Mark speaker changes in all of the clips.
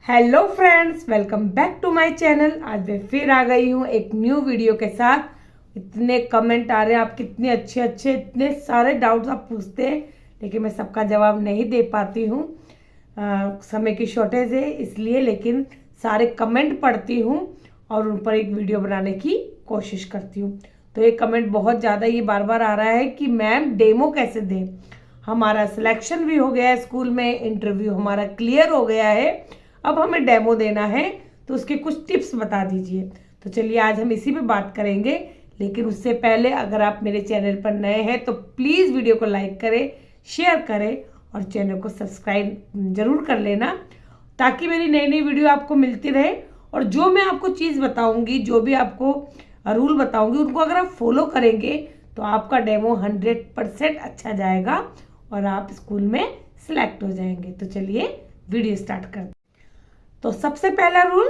Speaker 1: Hello friends, welcome back to my channel. आज मैं फिर आ गई हूँ एक न्यू वीडियो के साथ। इतने कमेंट आ रहे हैं, आप कितने अच्छे अच्छे, इतने सारे डाउट्स आप पूछते हैं, लेकिन मैं सबका जवाब नहीं दे पाती हूँ। समय की शॉर्टेज है इसलिए, लेकिन सारे कमेंट पढ़ती हूँ और उन पर एक वीडियो बनाने की कोशिश करती हूँ। तो ये कमेंट बहुत ज़्यादा ये बार बार आ रहा है कि मैम डेमो कैसे दें। हमारा सिलेक्शन भी हो गया है स्कूल में, इंटरव्यू हमारा क्लियर हो गया है, अब हमें डेमो देना है, तो उसके कुछ टिप्स बता दीजिए। तो चलिए आज हम इसी पे बात करेंगे। लेकिन उससे पहले अगर आप मेरे चैनल पर नए हैं तो प्लीज़ वीडियो को लाइक करें, शेयर करें और चैनल को सब्सक्राइब जरूर कर लेना, ताकि मेरी नई नई वीडियो आपको मिलती रहे। और जो मैं आपको चीज़ बताऊंगी, जो भी आपको रूल बताऊंगी, उनको अगर आप फॉलो करेंगे तो आपका डेमो 100% अच्छा जाएगा और आप स्कूल में सिलेक्ट हो जाएंगे। तो चलिए वीडियो स्टार्ट करते हैं। तो सबसे पहला रूल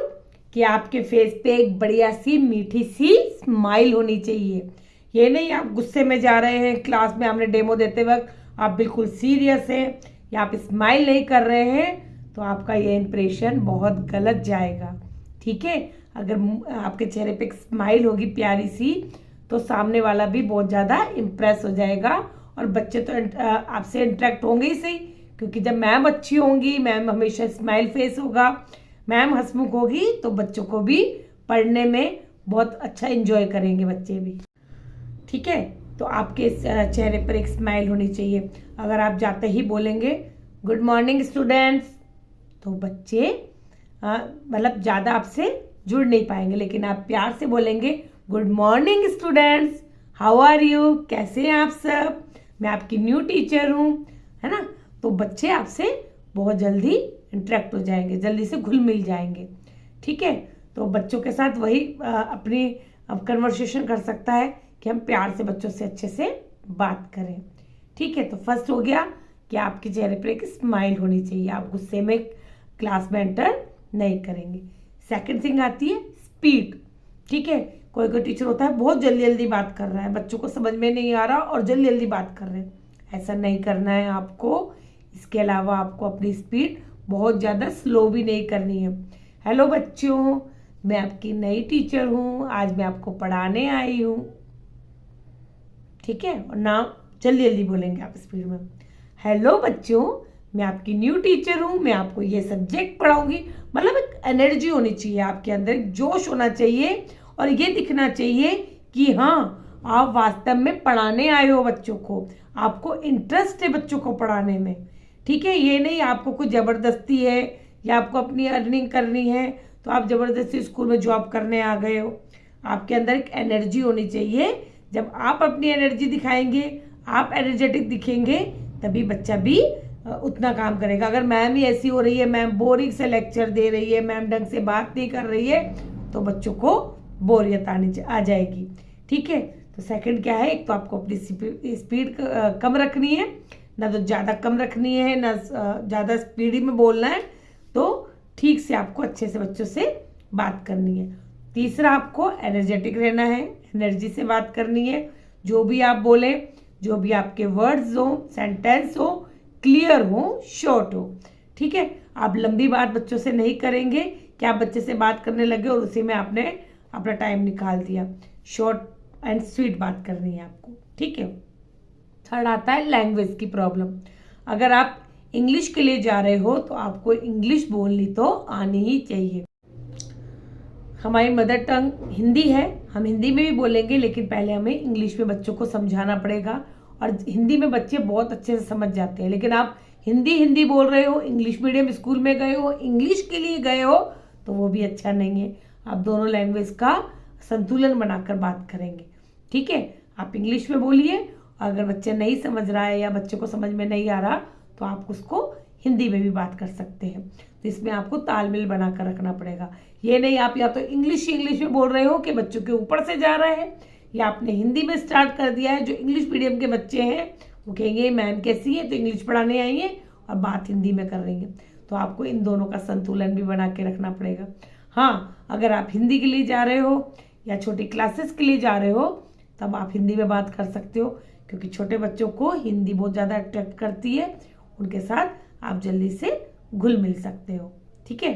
Speaker 1: कि आपके फेस पे एक बढ़िया सी मीठी सी स्माइल होनी चाहिए। ये नहीं आप गुस्से में जा रहे हैं, क्लास में हमने डेमो देते वक्त आप बिल्कुल सीरियस हैं या आप स्माइल नहीं कर रहे हैं, तो आपका ये इंप्रेशन बहुत गलत जाएगा। ठीक है, अगर आपके चेहरे पे एक स्माइल होगी प्यारी सी, तो सामने वाला भी बहुत ज़्यादा इम्प्रेस हो जाएगा और बच्चे तो आपसे इंटरेक्ट होंगे ही सही, क्योंकि जब मैम अच्छी होंगी, मैम हमेशा स्माइल फेस होगा, मैम हंसमुख होगी, तो बच्चों को भी पढ़ने में बहुत अच्छा एंजॉय करेंगे बच्चे भी। ठीक है, तो आपके चेहरे पर एक स्माइल होनी चाहिए। अगर आप जाते ही बोलेंगे गुड मॉर्निंग स्टूडेंट्स, तो बच्चे मतलब ज़्यादा आपसे जुड़ नहीं पाएंगे। लेकिन आप प्यार से बोलेंगे good morning students, how are you, कैसे हैं आप सब, मैं आपकी न्यू टीचर हूँ, है ना। तो बच्चे आपसे बहुत जल्दी इंटरेक्ट हो जाएंगे, जल्दी से घुल मिल जाएंगे। ठीक है, तो बच्चों के साथ वही अपनी कन्वर्सेशन कर सकता है कि हम प्यार से बच्चों से अच्छे से बात करें। ठीक है, तो फर्स्ट हो गया कि आपके चेहरे पर एक स्माइल होनी चाहिए, आप गुस्से में क्लास में एंटर नहीं करेंगे। सेकंड थिंग आती है स्पीड। ठीक है, कोई कोई टीचर होता है बहुत जल्दी जल्दी बात कर रहा है, बच्चों को समझ में नहीं आ रहा और जल्दी जल्दी बात कर रहे हैं, ऐसा नहीं करना है आपको। इसके अलावा आपको अपनी स्पीड बहुत ज़्यादा स्लो भी नहीं करनी है। हेलो बच्चों, मैं आपकी नई टीचर हूँ, आज मैं आपको पढ़ाने आई हूँ। ठीक है, और ना जल्दी जल्दी बोलेंगे आप स्पीड में। हेलो बच्चों, मैं आपकी न्यू टीचर हूँ, मैं आपको ये सब्जेक्ट पढ़ाऊंगी। मतलब एक एनर्जी होनी चाहिए आपके अंदर, एक जोश होना चाहिए और ये दिखना चाहिए कि हाँ आप वास्तव में पढ़ाने आए हो बच्चों को, आपको इंटरेस्ट है बच्चों को पढ़ाने में। ठीक है, ये नहीं आपको कुछ ज़बरदस्ती है या आपको अपनी अर्निंग करनी है तो आप ज़बरदस्ती स्कूल में जॉब करने आ गए हो। आपके अंदर एक एनर्जी होनी चाहिए। जब आप अपनी एनर्जी दिखाएंगे, आप एनर्जेटिक दिखेंगे, तभी बच्चा भी उतना काम करेगा। अगर मैम ही ऐसी हो रही है, मैम बोरिंग से लेक्चर दे रही है, मैम ढंग से बात नहीं कर रही है, तो बच्चों को बोरियत आ जाएगी। ठीक है, तो सेकंड क्या है, एक तो आपको अपनी स्पीड कम रखनी है, ना तो ज़्यादा कम रखनी है, ना ज़्यादा स्पीड में बोलना है। तो ठीक से आपको अच्छे से बच्चों से बात करनी है। तीसरा, आपको एनर्जेटिक रहना है, एनर्जी से बात करनी है। जो भी आप बोले, जो भी आपके वर्ड्स हो, सेंटेंस हो, क्लियर हो, शॉर्ट हो। ठीक है, आप लंबी बात बच्चों से नहीं करेंगे कि आप बच्चे से बात करने लगे और उसी में आपने अपना टाइम निकाल दिया। शॉर्ट एंड स्वीट बात करनी है आपको। ठीक है, थर्ड आता है लैंग्वेज की प्रॉब्लम। अगर आप इंग्लिश के लिए जा रहे हो तो आपको इंग्लिश बोलनी तो आनी ही चाहिए। हमारी मदर टंग हिंदी है, हम हिंदी में भी बोलेंगे, लेकिन पहले हमें इंग्लिश में बच्चों को समझाना पड़ेगा। और हिंदी में बच्चे बहुत अच्छे से समझ जाते हैं, लेकिन आप हिंदी हिंदी बोल रहे हो, इंग्लिश मीडियम स्कूल में गए हो, इंग्लिश के लिए गए हो, तो वो भी अच्छा नहीं है। आप दोनों लैंग्वेज का संतुलन बनाकर बात करेंगे। ठीक है, आप इंग्लिश में बोलिए, अगर बच्चा नहीं समझ रहा है या बच्चे को समझ में नहीं आ रहा तो आप उसको हिंदी में भी बात कर सकते हैं। तो इसमें आपको तालमेल बनाकर रखना पड़ेगा। ये नहीं आप या तो इंग्लिश में बोल रहे हो कि बच्चों के ऊपर से जा रहा है, या आपने हिंदी में स्टार्ट कर दिया है। जो इंग्लिश मीडियम के बच्चे हैं वो कहेंगे मैम कैसी है, तो इंग्लिश पढ़ाने आई है और बात हिंदी में कर रही है। तो आपको इन दोनों का संतुलन भी बना के रखना पड़ेगा। हाँ, अगर आप हिंदी के लिए जा रहे हो या छोटी क्लासेस के लिए जा रहे हो तब आप हिंदी में बात कर सकते हो, क्योंकि छोटे बच्चों को हिंदी बहुत ज़्यादा अट्रैक्ट करती है, उनके साथ आप जल्दी से घुल मिल सकते हो। ठीक है,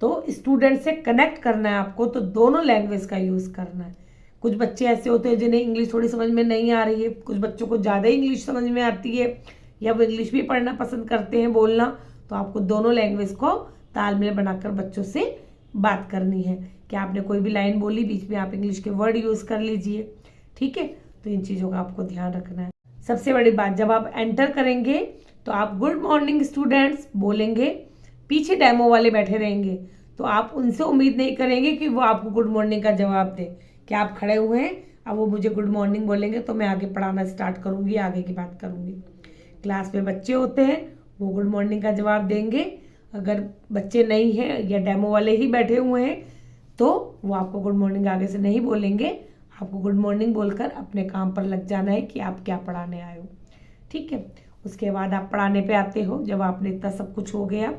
Speaker 1: तो स्टूडेंट से कनेक्ट करना है आपको, तो दोनों लैंग्वेज का यूज़ करना है। कुछ बच्चे ऐसे होते हैं जिन्हें इंग्लिश थोड़ी समझ में नहीं आ रही है, कुछ बच्चों को ज़्यादा इंग्लिश समझ में आती है या वो इंग्लिश भी पढ़ना पसंद करते हैं, बोलना। तो आपको दोनों लैंग्वेज को तालमेल बनाकर बच्चों से बात करनी है कि आपने कोई भी लाइन बोली, बीच में आप इंग्लिश के वर्ड यूज़ कर लीजिए, ठीक है। तो इन चीज़ों का आपको ध्यान रखना है। सबसे बड़ी बात, जब आप एंटर करेंगे तो आप गुड मॉर्निंग स्टूडेंट्स बोलेंगे, पीछे डेमो वाले बैठे रहेंगे, तो आप उनसे उम्मीद नहीं करेंगे कि वो आपको गुड मॉर्निंग का जवाब दे, कि आप खड़े हुए हैं, अब वो मुझे गुड मॉर्निंग बोलेंगे तो मैं आगे पढ़ाना स्टार्ट करूँगी, आगे की बात करूँगी। क्लास में बच्चे होते हैं, वो गुड मॉर्निंग का जवाब देंगे। अगर बच्चे नहीं हैं या डेमो वाले ही बैठे हुए हैं तो वो आपको गुड मॉर्निंग आगे से नहीं बोलेंगे। आपको गुड मॉर्निंग बोलकर अपने काम पर लग जाना है कि आप क्या पढ़ाने आए हो, ठीक है। उसके बाद आप पढ़ाने पे आते हो। जब आपने इतना सब कुछ हो गया,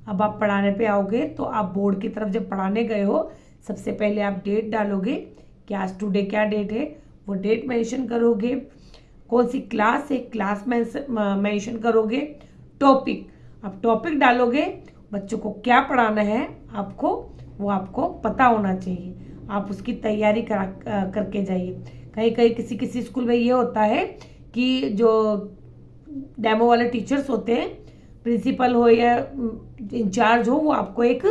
Speaker 1: अब आप पढ़ाने पे आओगे, तो आप बोर्ड की तरफ जब पढ़ाने गए हो, सबसे पहले आप डेट डालोगे कि आज टुडे क्या डेट है, वो डेट मेंशन करोगे। कौन सी क्लास है, क्लास मेंशन करोगे। टॉपिक, अब टॉपिक डालोगे, बच्चों को क्या पढ़ाना है आपको, वो आपको पता होना चाहिए। आप उसकी तैयारी करके जाइए। कहीं कहीं किसी स्कूल में ये होता है कि जो डेमो वाले टीचर्स होते हैं, प्रिंसिपल हो या इंचार्ज हो, वो आपको एक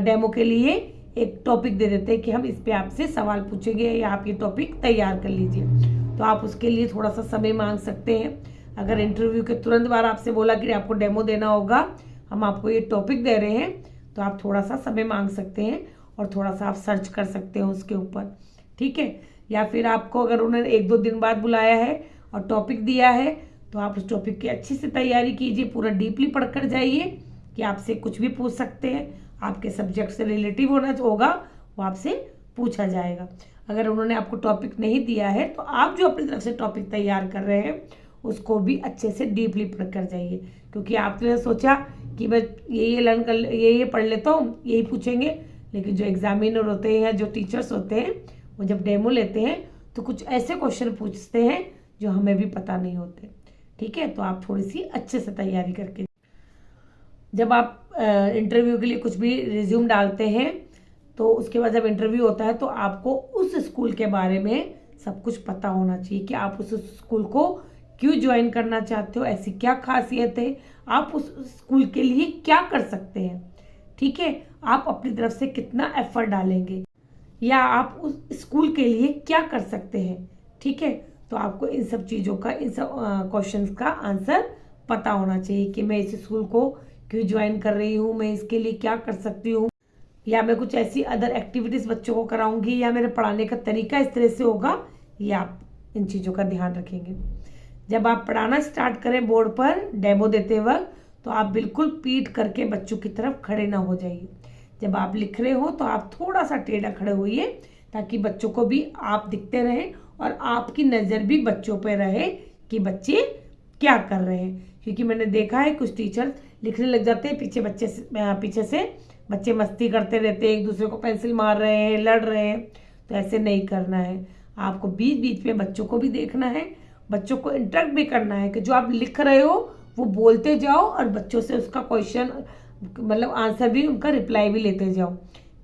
Speaker 1: डेमो के लिए एक टॉपिक दे देते हैं कि हम इस पे आपसे सवाल पूछेंगे या आप ये टॉपिक तैयार कर लीजिए। तो आप उसके लिए थोड़ा सा समय मांग सकते हैं। अगर इंटरव्यू के तुरंत बाद आपसे बोला कि आपको डेमो देना होगा, हम आपको ये टॉपिक दे रहे हैं, तो आप थोड़ा सा समय मांग सकते हैं और थोड़ा सा आप सर्च कर सकते हो उसके ऊपर, ठीक है। या फिर आपको अगर उन्होंने 1-2 दिन बाद बुलाया है और टॉपिक दिया है, तो आप उस टॉपिक की अच्छी से तैयारी कीजिए, पूरा डीपली पढ़कर जाइए कि आपसे कुछ भी पूछ सकते हैं, आपके सब्जेक्ट से रिलेटिव होगा, वो आपसे पूछा जाएगा। अगर उन्होंने आपको टॉपिक नहीं दिया है, तो आप जो अपनी तरफ से टॉपिक तैयार कर रहे हैं उसको भी अच्छे से डीपली पढ़ कर जाइए, क्योंकि आपने सोचा कि मैं ये लर्न कर, ये पढ़ लेता हूँ, यही पूछेंगे। लेकिन जो एग्जामिनर होते हैं या जो टीचर्स होते हैं, वो जब डेमो लेते हैं तो कुछ ऐसे क्वेश्चन पूछते हैं जो हमें भी पता नहीं होते, ठीक है। तो आप थोड़ी सी अच्छे से तैयारी करके, जब आप इंटरव्यू के लिए कुछ भी रिज्यूम डालते हैं, तो उसके बाद जब इंटरव्यू होता है तो आपको उस स्कूल के बारे में सब कुछ पता होना चाहिए कि आप उस स्कूल को क्यों ज्वाइन करना चाहते हो, ऐसी क्या खासियत है, आप उस स्कूल के लिए क्या कर सकते हैं, ठीक है। आप अपनी तरफ से कितना एफर्ट डालेंगे या आप उस स्कूल के लिए क्या कर सकते हैं, ठीक है। तो आपको इन सब चीज़ों का, इन सब क्वेश्चंस का आंसर पता होना चाहिए कि मैं इस स्कूल को क्यों ज्वाइन कर रही हूँ, मैं इसके लिए क्या कर सकती हूँ, या मैं कुछ ऐसी अदर एक्टिविटीज़ बच्चों को कराऊंगी, या मेरे पढ़ाने का तरीका इस तरह से होगा। ये आप इन चीज़ों का ध्यान रखेंगे। जब आप पढ़ाना स्टार्ट करें बोर्ड पर डेमो देते वक्त, तो आप बिल्कुल पीठ करके बच्चों की तरफ खड़े ना हो जाइए। जब आप लिख रहे हो तो आप थोड़ा सा टेढ़ा खड़े होइए, ताकि बच्चों को भी आप दिखते रहें और आपकी नज़र भी बच्चों पर रहे कि बच्चे क्या कर रहे हैं। क्योंकि मैंने देखा है कुछ टीचर लिखने लग जाते हैं, पीछे से बच्चे मस्ती करते रहते हैं, एक दूसरे को पेंसिल मार रहे हैं, लड़ रहे हैं। तो ऐसे नहीं करना है। आपको बीच बीच में बच्चों को भी देखना है, बच्चों को इंटरेक्ट भी करना है कि जो आप लिख रहे हो वो बोलते जाओ और बच्चों से उसका क्वेश्चन, मतलब आंसर भी, उनका रिप्लाई भी लेते जाओ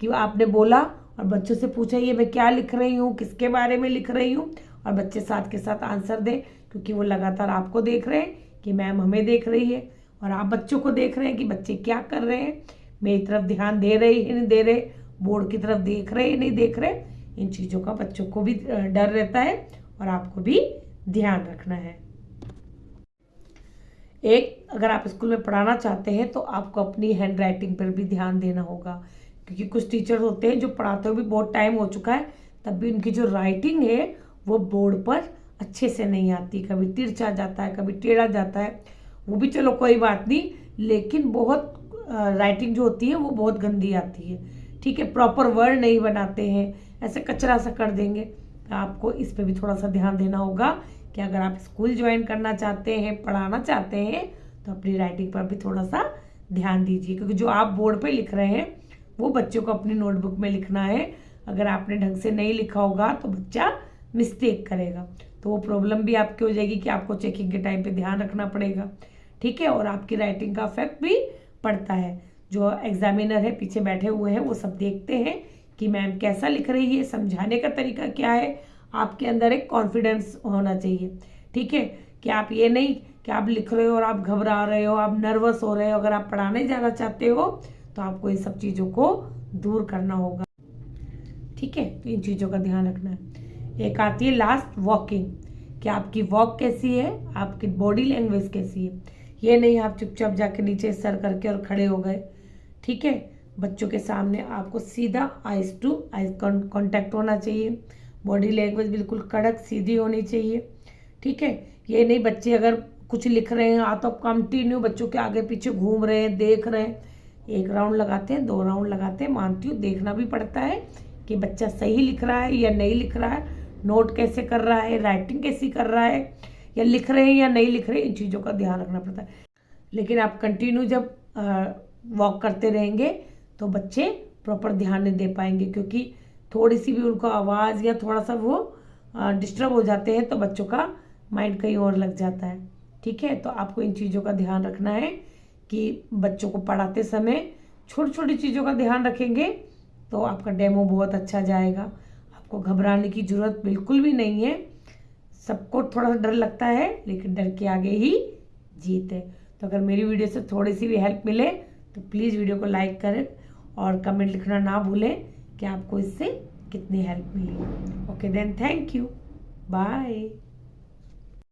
Speaker 1: कि आपने बोला, और बच्चों से पूछा ये मैं क्या लिख रही हूँ, किसके बारे में लिख रही हूँ, और बच्चे साथ के साथ आंसर दें, क्योंकि वो लगातार आपको देख रहे हैं कि मैम हमें देख रही है, और आप बच्चों को देख रहे हैं कि बच्चे क्या कर रहे हैं, मेरी तरफ ध्यान दे रहे हैं नहीं दे रहे, बोर्ड की तरफ देख रहे हैं नहीं देख रहे। इन चीज़ों का बच्चों को भी डर रहता है और आपको भी ध्यान रखना है। एक, अगर आप स्कूल में पढ़ाना चाहते हैं तो आपको अपनी हैंड राइटिंग पर भी ध्यान देना होगा, क्योंकि कुछ टीचर होते हैं जो पढ़ाते हुए भी बहुत टाइम हो चुका है, तब भी उनकी जो राइटिंग है वो बोर्ड पर अच्छे से नहीं आती, कभी तिरछा जाता है, कभी टेढ़ा जाता है। वो भी चलो कोई बात नहीं, लेकिन बहुत राइटिंग जो होती है वो बहुत गंदी आती है, ठीक है। प्रॉपर वर्ड नहीं बनाते हैं, ऐसे कचरा सा कर देंगे। तो आपको इस पे भी थोड़ा सा ध्यान देना होगा कि अगर आप स्कूल ज्वाइन करना चाहते हैं, पढ़ाना चाहते हैं, तो अपनी राइटिंग पर भी थोड़ा सा ध्यान दीजिए, क्योंकि जो आप बोर्ड पे लिख रहे हैं वो बच्चों को अपनी नोटबुक में लिखना है। अगर आपने ढंग से नहीं लिखा होगा तो बच्चा मिस्टेक करेगा, तो वो प्रॉब्लम भी आपकी हो जाएगी कि आपको चेकिंग के टाइम पे ध्यान रखना पड़ेगा, ठीक है। और आपकी राइटिंग का इफेक्ट भी पड़ता है। जो एग्जामिनर है पीछे बैठे हुए हैं वो सब देखते हैं कि मैम कैसा लिख रही है, समझाने का तरीका क्या है। आपके अंदर एक कॉन्फिडेंस होना चाहिए, ठीक है, कि आप ये नहीं कि आप लिख रहे हो और आप घबरा रहे हो, आप नर्वस हो रहे हो। अगर आप पढ़ाने जाना चाहते हो तो आपको इन सब चीज़ों को दूर करना होगा, ठीक है। तो इन चीज़ों का ध्यान रखना है। एक आती है लास्ट, वॉकिंग, कि आपकी वॉक कैसी है, आपकी बॉडी लैंग्वेज कैसी है। ये नहीं आप चुपचाप जाके नीचे सर करके और खड़े हो गए, ठीक है। बच्चों के सामने आपको सीधा आइज टू आइज कांटेक्ट होना चाहिए, बॉडी लैंग्वेज बिल्कुल कड़क सीधी होनी चाहिए, ठीक है। ये नहीं बच्चे अगर कुछ लिख रहे हैं तो आप कंटिन्यू बच्चों के आगे पीछे घूम रहे हैं, देख रहे हैं। एक राउंड लगाते हैं, 2 राउंड लगाते हैं, मानती हूँ देखना भी पड़ता है कि बच्चा सही लिख रहा है या नहीं लिख रहा है, नोट कैसे कर रहा है, राइटिंग कैसी कर रहा है, या लिख रहे हैं या नहीं लिख रहे, इन चीज़ों का ध्यान रखना पड़ता है। लेकिन आप कंटिन्यू जब वॉक करते रहेंगे तो बच्चे प्रॉपर ध्यान नहीं दे पाएंगे, क्योंकि थोड़ी सी भी उनको आवाज़ या थोड़ा सा वो डिस्टर्ब हो जाते हैं तो बच्चों का माइंड कहीं और लग जाता है, ठीक है। तो आपको इन चीज़ों का ध्यान रखना है कि बच्चों को पढ़ाते समय छोटी छोटी चीज़ों का ध्यान रखेंगे तो आपका डेमो बहुत अच्छा जाएगा। आपको घबराने की ज़रूरत बिल्कुल भी नहीं है। सबको थोड़ा सा डर लगता है, लेकिन डर के आगे ही जीत है। तो अगर मेरी वीडियो से थोड़ी सी भी हेल्प मिले तो प्लीज़ वीडियो को लाइक करें और कमेंट लिखना ना भूलें कि आपको इससे कितनी हेल्प मिली। Okay then, thank you, bye.